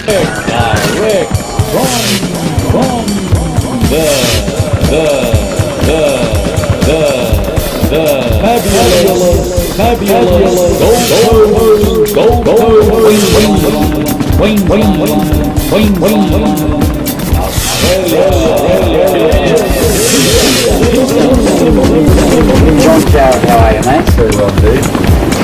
Direct from the fabulous John Jarrett, how are you, mate? Very well, dude.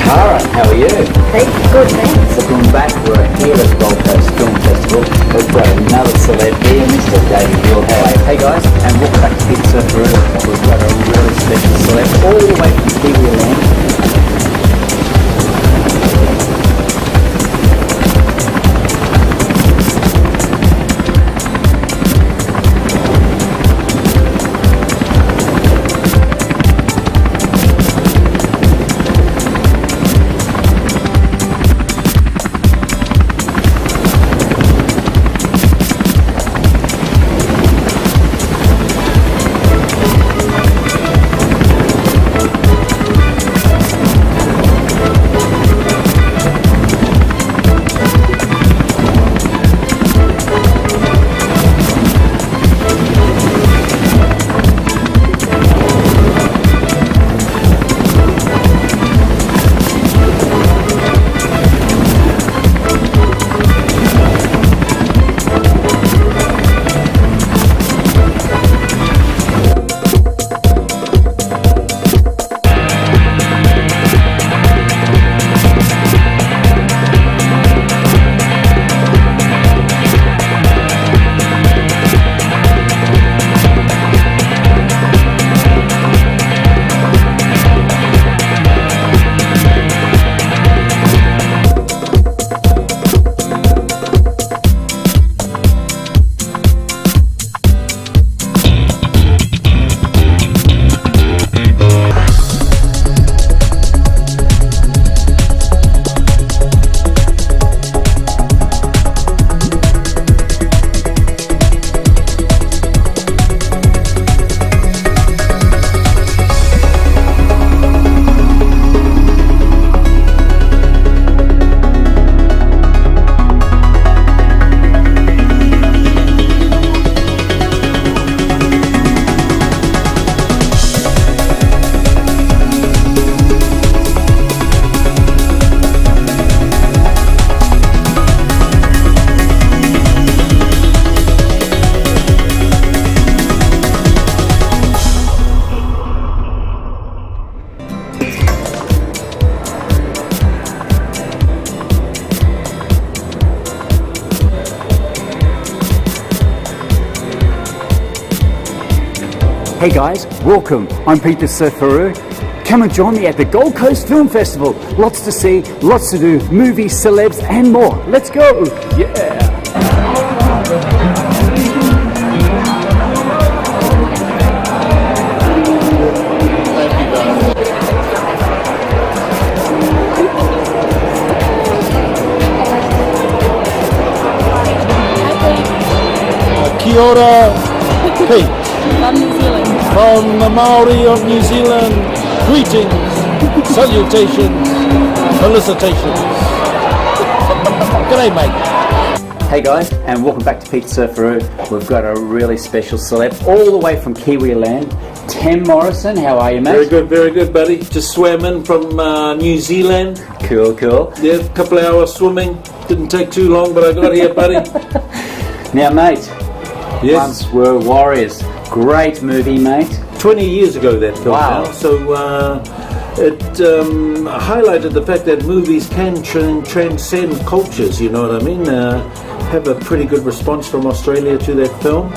Cara, how are you? Thanks, good, thanks. Looking back, we're here at the Gold Coast Film Festival. We've got another celeb here, Mr. David Hill. Hey guys, and welcome back to Surfaroo. We've got a really special celeb all the way from Kiwi land. Hey guys, welcome. I'm Peter Surfaroo. Come and join me at the Gold Coast Film Festival. Lots to see, lots to do, movies, celebs and more. Let's go! Yeah! Kia ora, Pete. From New Zealand. From the Maori of New Zealand, greetings, salutations, felicitations. G'day, mate. Hey guys, and welcome back to Peter Surfaroo. We've got a really special celeb all the way from Kiwi land, Tim Morrison. How are you, mate? Very good, buddy. Just swam in from New Zealand. Cool. Yeah, a couple of hours swimming. Didn't take too long, but I got here, buddy. Now, mate, Yes. Once Were Warriors. Great movie, mate. 20 years ago, that film. Wow. Now. So it highlighted the fact that movies can transcend cultures, you know what I mean? Have a pretty good response from Australia to that film,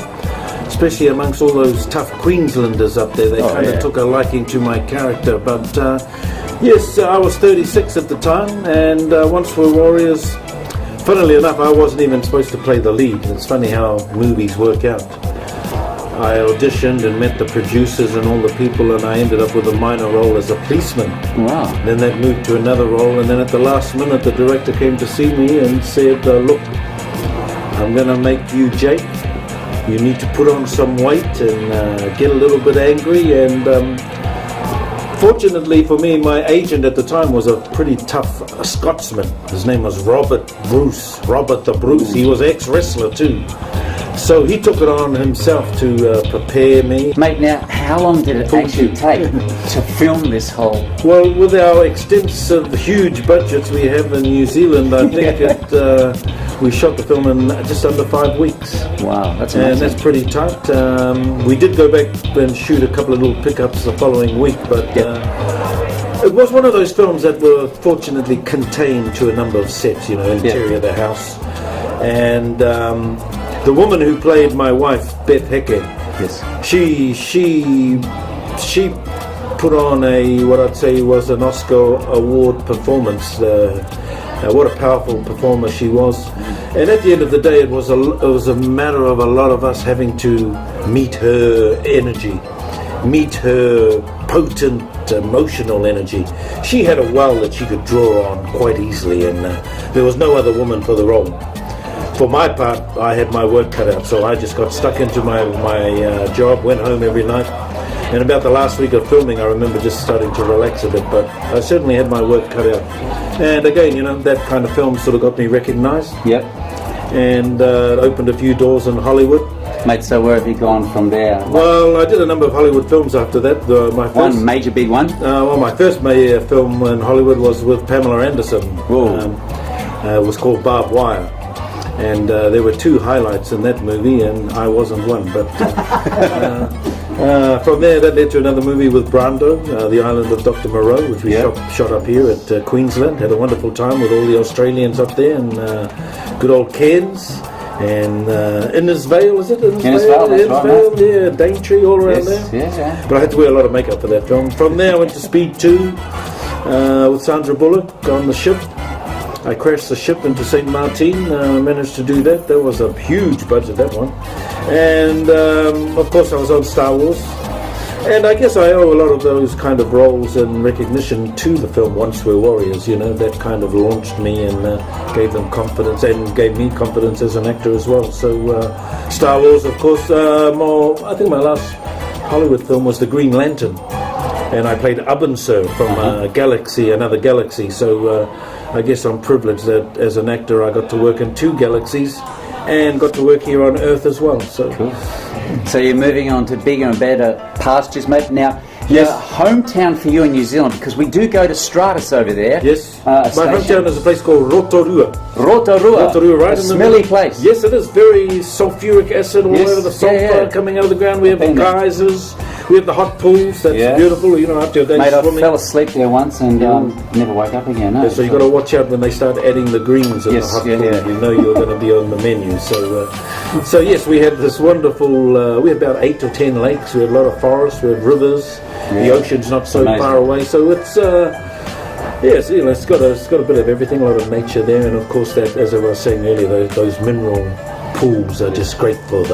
especially amongst all those tough Queenslanders up there. They kind of took a liking to my character. But yes, I was 36 at the time, and Once Were Warriors, funnily enough, I wasn't even supposed to play the lead. It's funny how movies work out. I auditioned and met the producers and all the people, and I ended up with a minor role as a policeman. Wow. Then that moved to another role, and then at the last minute the director came to see me and said, look, I'm going to make you Jake. You need to put on some weight and get a little bit angry, and Fortunately for me, my agent at the time was a pretty tough Scotsman. His name was Robert Bruce. Robert the Bruce. He was ex-wrestler too. So he took it on himself to prepare me. Mate, now, how long did it actually take to film this whole... Well, with our extensive, huge budgets we have in New Zealand, I think we shot the film in just under 5 weeks. Wow, that's amazing. And that's pretty tight. We did go back and shoot a couple of little pickups the following week, but it was one of those films that were fortunately contained to a number of sets, interior of the house. And the woman who played my wife, Beth Hecke, she put on what I'd say was an Oscar award performance. What a powerful performer she was. And at the end of the day, it was a matter of a lot of us having to meet her energy, meet her potent emotional energy. She had a well that she could draw on quite easily, and there was no other woman for the role. For my part, I had my work cut out, so I just got stuck into my job, went home every night. And about the last week of filming, I remember just starting to relax a bit, but I certainly had my work cut out. And again, that kind of film sort of got me recognised. Yep. And it opened a few doors in Hollywood. Mate, so where have you gone from there? Well, I did a number of Hollywood films after that. One major big one? My first major film in Hollywood was with Pamela Anderson. It was called Barbed Wire. And there were 2 highlights in that movie, and I wasn't one. But from there, that led to another movie with Brando, The Island of Dr. Moreau, which we shot up here at Queensland. Had a wonderful time with all the Australians up there, and good old Cairns, and Innisfail, is it? Innisfail, yeah, Daintree, all around there. Yeah. But I had to wear a lot of makeup for that film. From there, I went to Speed 2 with Sandra Bullock on the ship. I crashed the ship into St. Martin, managed to do that. That was a huge budget, that one. And of course I was on Star Wars. And I guess I owe a lot of those kind of roles and recognition to the film Once We're Warriors. That kind of launched me and gave them confidence, and gave me confidence as an actor as well. So Star Wars, of course, I think my last Hollywood film was The Green Lantern. And I played Abensur from another galaxy. So I guess I'm privileged that as an actor I got to work in 2 galaxies and got to work here on Earth as well. So, cool. So you're moving on to bigger and better pastures, mate. Now, yes. Hometown for you in New Zealand, because we do go to Stratus over there. Yes. My hometown is a place called Rotorua. Rotorua, right? A smelly place. Yes, it is. Very sulfuric acid all over the sulfur coming out of the ground. We have the geysers. We have the hot pools. That's beautiful. After a day swimming. I fell asleep there once and never woke up again. No. Yeah, so you got to watch out when they start adding the greens in the hot pool. You know you're going to be on the menu. So yes, we had this wonderful. We had about 8 or 10 lakes. We had a lot of forests. We had rivers. The ocean's not so far away. So it's it's got a bit of everything. A lot of nature there, and of course that, as I was saying earlier, those mineral pools are just great for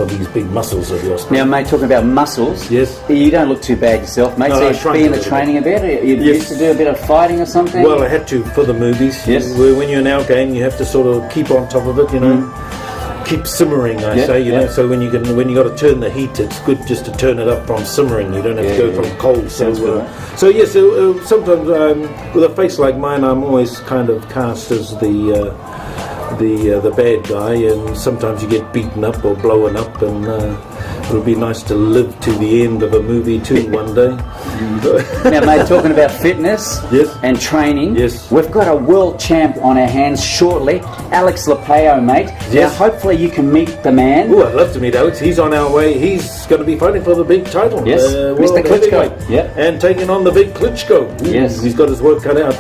these big muscles of yours. Now, mate, talking about muscles, yes, you don't look too bad yourself, mate. No, so you've been in the training a bit. You used to do a bit of fighting or something. Well, I had to for the movies. Yes. When you're in our game, you have to sort of keep on top of it. Keep simmering, I say. So when you got to turn the heat, it's good just to turn it up from simmering. You don't have to go from cold. So yes, sometimes with a face like mine, I'm always kind of cast as the bad guy, and sometimes you get beaten up or blown up, and it'll be nice to live to the end of a movie too one day. Now, mate, talking about fitness and training, we've got a world champ on our hands shortly, Alex Lapeo, mate. Now, hopefully you can meet the man. Oh, I'd love to meet Alex. He's on our way. He's going to be fighting for the big title. Mr. Klitschko. And taking on the big Klitschko. Yes. He's got his work cut out.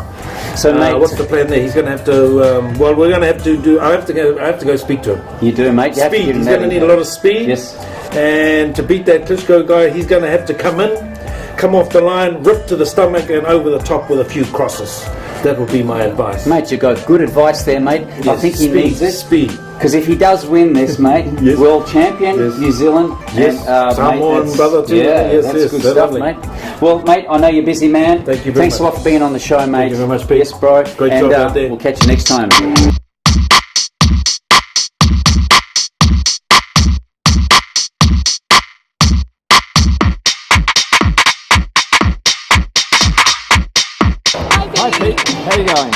So, mate, what's the plan there? He's going to have to. We're going to have to do. I have to go speak to him. You do, mate. Speed. He's going to need a lot of speed. Yes. And to beat that Klitschko guy, he's going to have to come off the line, rip to the stomach, and over the top with a few crosses. That would be my advice. Mate, you got good advice there, mate. Yes, I think he needs it. Speed. Because if he does win this, mate, world champion, New Zealand. Yes, Samoan brother too. Yeah, that's good stuff, mate. Well, mate, I know you're busy, man. Thank you very much. Thanks a lot for being on the show, mate. Thank you very much, Pete. Yes, bro. Great job out there. We'll catch you next time. How you going?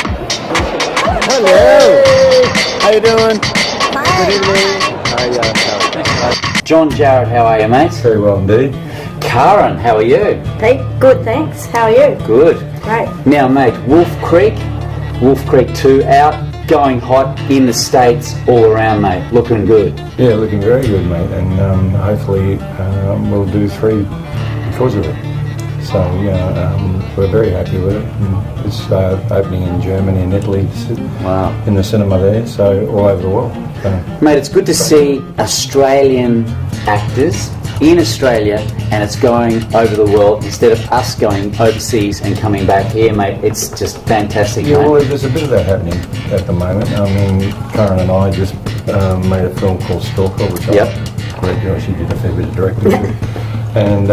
Hello. How you doing? Good evening. How are you? John Jarrett, how are you, mate? Very well indeed. Karen, how are you? Hey, good, thanks. How are you? Good. Great. Now, mate, Wolf Creek 2 out, going hot in the States, all around, mate. Looking good. Yeah, looking very good, mate, and hopefully we'll do 3 because of it. So yeah, we're very happy with it. And it's opening in Germany and Italy, Wow. in the cinema there, so all over the world. So, Mate, it's good to see Australian actors in Australia, and it's going over the world instead of us going overseas and coming back here, mate. It's just fantastic, yeah, mate. well, there's a bit of that happening at the moment. I mean, Karen and I just made a film called Stalker, which she did a fair bit of directing. And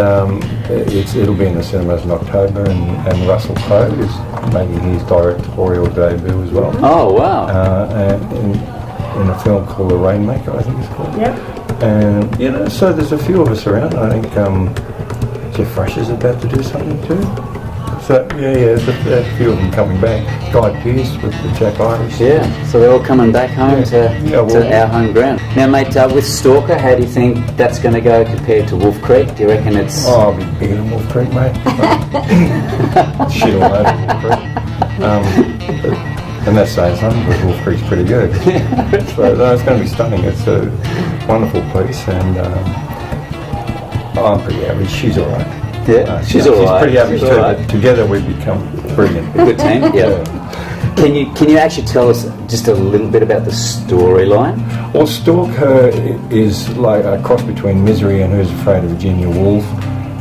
it'll be in the cinemas in October, and Russell Crowe is making his directorial debut as well. Oh, wow. In a film called The Rainmaker, I think it's called. Yep. And so there's a few of us around. I think Jeff Rush is about to do something too. So there's a few of them coming back. Guy Pearce with the Jack Irish. Yeah, so they're all coming back home to our home ground. Now, mate, with Stalker, how do you think that's going to go compared to Wolf Creek? Do you reckon it's... Oh, I'll be bigger than Wolf Creek, mate. Shit all over Wolf Creek. And that's saying something, because Wolf Creek's pretty good. So no, it's going to be stunning. It's a wonderful place, and I'm pretty average. She's all right. Yeah, she's all right. She's pretty average She's too. all right. But together we've become brilliant. A good team, yeah. Can you actually tell us just a little bit about the storyline? Well, Stalker is like a cross between Misery and Who's Afraid of Virginia Woolf,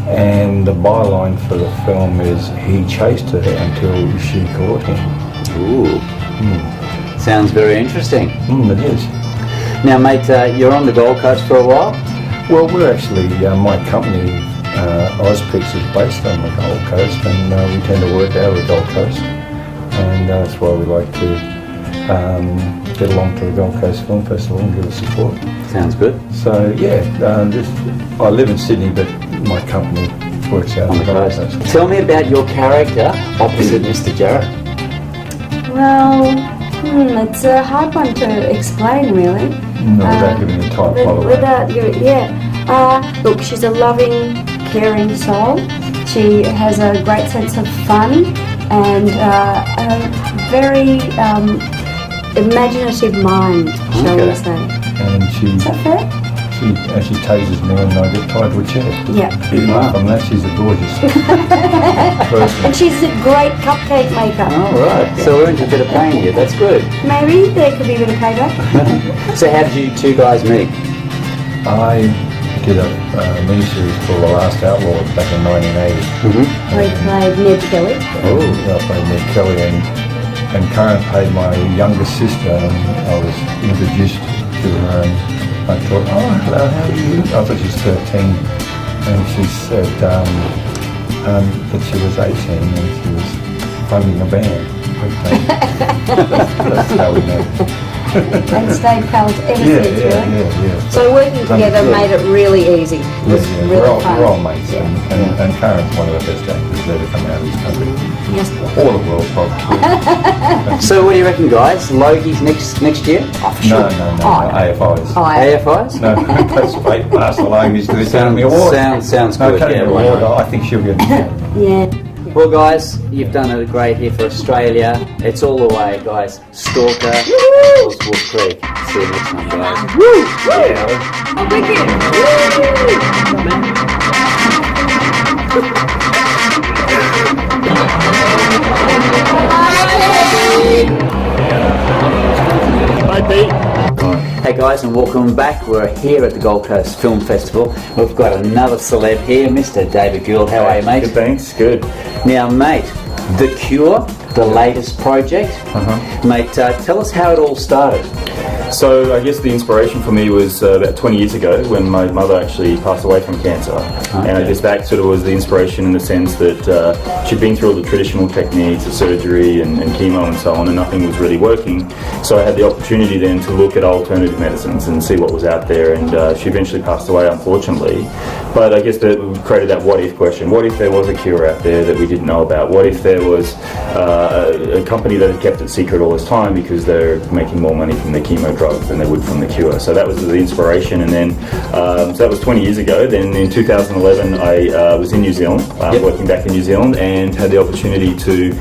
and the byline for the film is he chased her until she caught him. Ooh. Sounds very interesting. It is. Now, mate, you're on the Gold Coast for a while? Well, we're actually, my company, Ozpix, is based on the Gold Coast, and we tend to work out of the Gold Coast, and that's why we like to get along to the Gold Coast Film Festival and give us support. Sounds good. So yeah, I live in Sydney, but my company works out On the coast. Tell me about your character opposite Mr. Jarrett. Well, it's a hard one to explain, really. No, without giving the title, by the way. Look, she's a loving, caring soul. She has a great sense of fun and a very imaginative mind, shall we say. And Is that fair? she tases me and I get tied to a chair. Yeah. Apart from that, she's a gorgeous person. And she's a great cupcake maker. Oh, right. So we're into a bit of pain here. That's good. Maybe there could be a bit of payback. So how did you two guys meet? I did a miniseries called The Last Outlaw back in 1980. We played Ned Kelly. I played Ned Kelly, and Karen played my younger sister, and I was introduced to her, and I thought, oh, hello, how are you? I thought she was 13, and she said that she was 18 and she was funding a band. That's how we met. And stayed pals ever since, really. Yeah. So working together made it really easy. It was really fun. We're all mates, and Karen's one of the best actors that ever come out of this country. Yes. Or the world, probably. So what do you reckon, guys? Logies next year? No, AFIs. AFIs? No, that's fake. Ask the Logies to Academy Award. Sounds No, good. Academy Yeah, Award, I think she'll get it. Yeah. Well, guys, you've done it great here for Australia. It's all the way, guys. Stalker, Wolf Creek. See you next time, guys. Woo! Yeah. Hey guys, and welcome back. We're here at the Gold Coast Film Festival. We've got another celeb here, Mr. David Gould. How are you, mate? Good, thanks. Good. Now, mate, The Cure, the latest project. Mate, tell us how it all started. So I guess the inspiration for me was about 20 years ago when my mother actually passed away from cancer. And I guess that sort of was the inspiration in the sense that she'd been through all the traditional techniques of surgery and chemo and so on, and nothing was really working. So I had the opportunity then to look at alternative medicines and see what was out there, and she eventually passed away, unfortunately. But I guess that we created that what if question. What if there was a cure out there that we didn't know about? What if there was a company that had kept it secret all this time because they're making more money from the chemo drugs than they would from the cure? So that was the inspiration. And then, so that was 20 years ago. Then in 2011, I was in New Zealand, working back in New Zealand, and had the opportunity to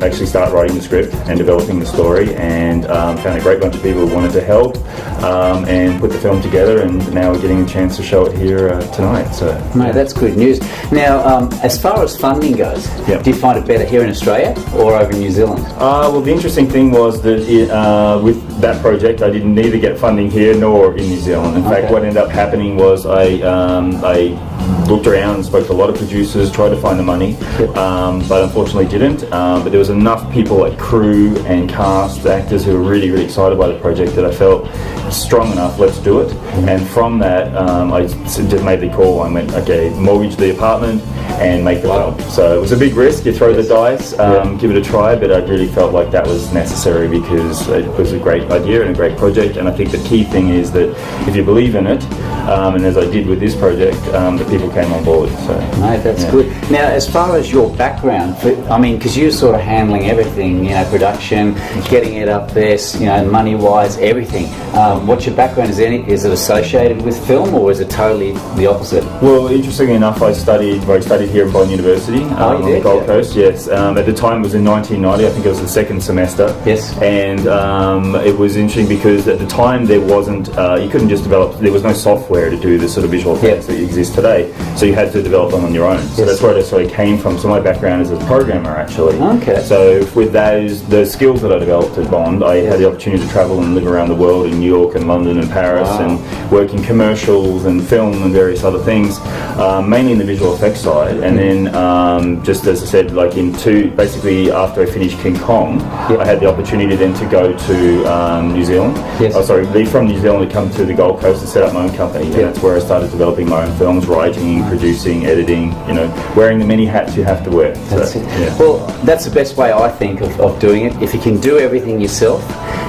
actually start writing the script and developing the story, and found a great bunch of people who wanted to help and put the film together, and now we're getting a chance to show it here tonight. So, Mate, that's good news. Now, as far as funding goes, do you find it better here in Australia or over in New Zealand? Well, the interesting thing was that with that project, I didn't neither get funding here nor in New Zealand. In fact, what ended up happening was I looked around and spoke to a lot of producers, tried to find the money, but unfortunately didn't. But there was enough people like crew and cast, actors who were really, really excited by the project that I felt strong enough, let's do it. And from that, I just made the call. I went, okay, mortgage the apartment and make the film. So it was a big risk. You throw the dice, give it a try, but I really felt like that was necessary because it was a great idea and a great project. And I think the key thing is that if you believe in it, and as I did with this project, the people came on board. So, Mate, that's good. Now, as far as your background, I mean, because you're sort of handling everything, you know, production, getting it up there, you know, money-wise, everything. What's your background? Is it associated with film, or is it totally the opposite? Well, interestingly enough, I studied here at Bond University on the Gold Coast. Yes, at the time it was in 1990. I think it was the second semester. Yes, and it was interesting because at the time there wasn't. You couldn't just develop. There was no software to do the sort of visual effects that exist today. So you had to develop them on your own. So that's where I sort of came from. So my background is as a programmer, actually. Okay. So with the skills that I developed at Bond, I had the opportunity to travel and live around the world in New York and London and Paris, and work in commercials and film and various other things, mainly in the visual effects side. And then, just as I said, like basically after I finished King Kong, I had the opportunity then to go to New Zealand. Leave from New Zealand to come to the Gold Coast and set up my own company. And that's where I started developing my own films, writing, producing, editing, you know, wearing the many hats you have to wear. That's it. Yeah. Well, that's the best way, I think, of doing it. If you can do everything yourself,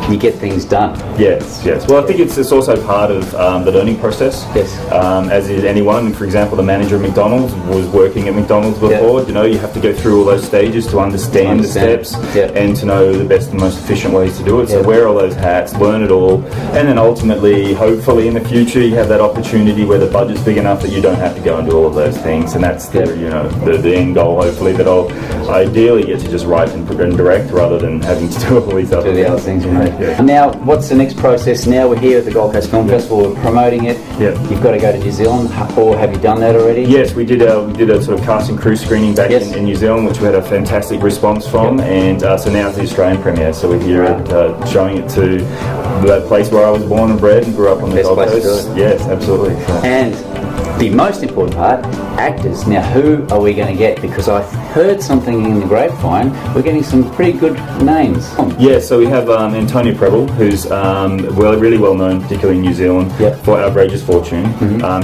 you get things done. Yes. Well, I think it's also part of the learning process. Yes. As is anyone. For example, the manager of McDonald's was working at McDonald's before. You know, you have to go through all those stages to understand the steps and to know the best and most efficient ways to do it. So wear all those hats, learn it all, and then ultimately, hopefully in the future, you have that opportunity where the budget's big enough that you don't have to go and do all of those things. And that's the end goal, hopefully, that I'll ideally get to just write and direct rather than having to do all these other things. Now, what's the next process? Now we're here at the Gold Coast Film Festival, we're promoting it. You've got to go to New Zealand, or have you done that already? Yes, we did a sort of cast and crew screening back in New Zealand, which we had a fantastic response from, and so now it's the Australian premiere. So we're here at showing it to that place where I was born and bred and grew up on the Gold Coast. Yes, absolutely. And the most important part, actors. Now, who are we going to get? Because I heard something in the grapevine, we're getting some pretty good names. Yeah, so we have Antonia Preble, who's really well known, particularly in New Zealand, for Outrageous Fortune.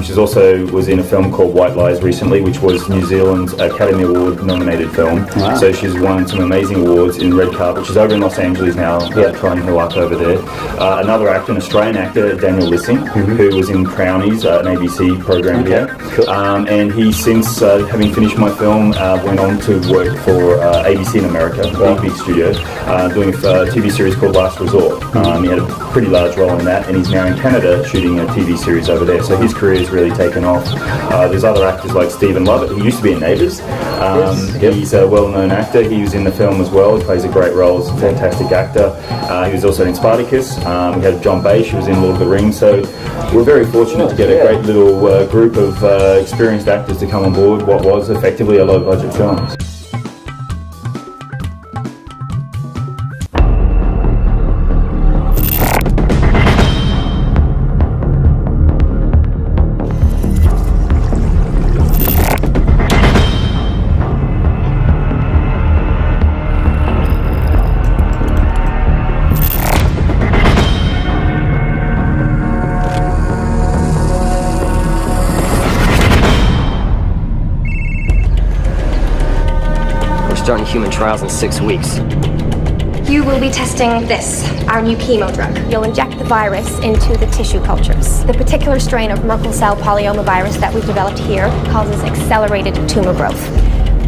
She's also was in a film called White Lies recently, which was New Zealand's Academy Award nominated film. Wow. So she's won some amazing awards in red carpet. She's over in Los Angeles now, trying her luck over there. Another actor, an Australian actor, Daniel Lissing, who was in Crownies, an ABC program here. Cool. And he, since having finished my film, went on to work for ABC in America, a big studio, doing a TV series called Last Resort. He had a pretty large role in that, and he's now in Canada shooting a TV series over there. So his career has really taken off. There's other actors like Stephen Lovett, who used to be in Neighbours. He's a well-known actor. He was in the film as well. He plays a great role as a fantastic actor. He was also in Spartacus. We had John Bache, who was in Lord of the Rings. So we're very fortunate to get a great little group of experienced actors to come on board what was effectively a low-budget film. starting human trials in 6 weeks. You will be testing this, our new chemo drug. You'll inject the virus into the tissue cultures. The particular strain of Merkel cell polyomavirus that we've developed here causes accelerated tumor growth.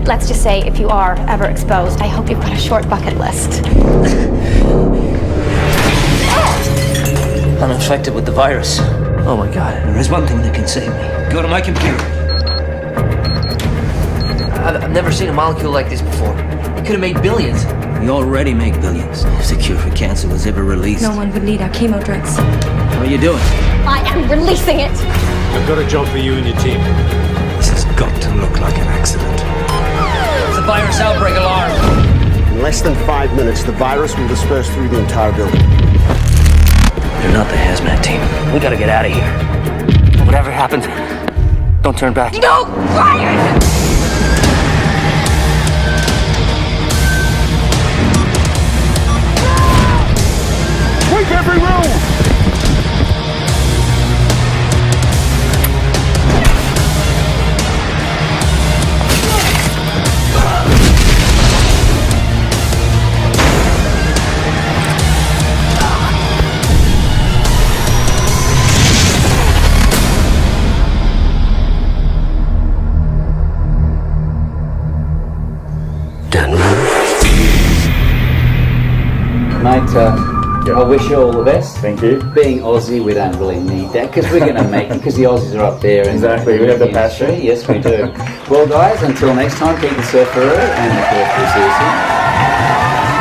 Let's just say if you are ever exposed, I hope you've got a short bucket list. I'm infected with the virus. Oh my god, there is one thing that can save me. Go to my computer. I've never seen a molecule like this before. It could have made billions. We already make billions. If the cure for cancer was ever released. No one would need our chemo drugs. How are you doing? I am releasing it! I've got a job for you and your team. This has got to look like an accident. It's a virus outbreak alarm. In less than 5 minutes, the virus will disperse through the entire building. They're not the hazmat team. We gotta get out of here. Whatever happens, don't turn back. No! Quiet! Break every rule! Mate, I wish you all the best. Thank you. Being Aussie, we don't really need that because we're going to make it because the Aussies are up there. Exactly, we have the passion. Yes, we do. Well, guys, until next time, keep the Surfaroo and of course, we'll see you soon.